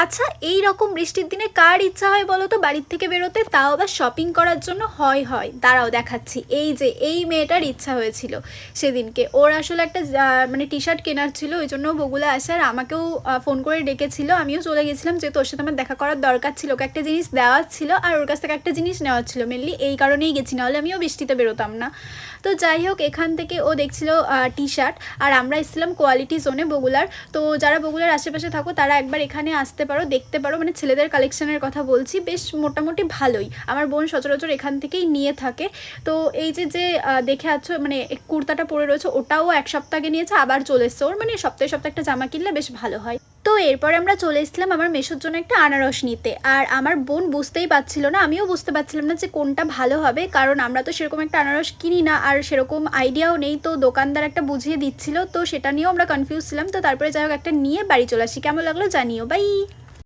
আচ্ছা, এই রকম বৃষ্টির দিনে কার ইচ্ছা হয় বলো তো বাড়ির থেকে বেরোতে, তাও আবার শপিং করার জন্য? হয় হয়, দাঁড়াও দেখাচ্ছি। এই যে এই মেয়েটার ইচ্ছা হয়েছিল সেদিনকে, ওর আসলে একটা মানে টি শার্ট কেনার ছিল, ওই জন্য বগুলা আসার আমাকেও ফোন করে ডেকেছিল, আমিও চলে গেছিলাম যেহেতু ওর সাথে আমার দেখা করার দরকার ছিল। ওকে একটা জিনিস দেওয়ার ছিল আর ওর কাছ থেকে একটা জিনিস নেওয়ার ছিল, মেনলি এই কারণেই গেছি, নাহলে আমিও বৃষ্টিতে বেরোতাম না। তো যাই হোক, এখান থেকে ও দেখছিল টি শার্ট, আর আমরা এসেছিলাম কোয়ালিটি জোনে বগুলার। তো যারা বগুলার আশেপাশে থাকো তারা একবার এখানে আসতে পারো, দেখতে পারো, মানে ছেলেদের কালেকশনের কথা বলছি, বেশ মোটামুটি ভালোই। আমার বোন সচরাচর এখান থেকেই নিয়ে থাকে। তো এই যে যে দেখে আছো মানে কুর্তাটা পরে রয়েছে, ওটাও এক সপ্তাহ আগে নিয়েছে, আবার চলে এসছে ওর, মানে সপ্তাহে সপ্তাহে একটা জামা কিনলে বেশ ভালো হয়। তো এরপর আমরা চলে এসেছিলাম আমার মেশোর জন্য একটা আনারস নিতে। আর আমার বোন বুঝতেই পারছিল না, আমিও বুঝতে পারছিলাম না যে কোনটা ভালো হবে, কারণ আমরা তো সেরকম একটা আনারস কিনি না আর সেরকম আইডিয়াও নেই। তো দোকানদার একটা বুঝিয়ে দিচ্ছিল, তো সেটা নিয়েও আমরা কনফিউজ ছিলাম। তো তারপরে যাই হোক একটা নিয়ে বাড়ি চলে আসি। কেমন লাগলো জানিও, বাই।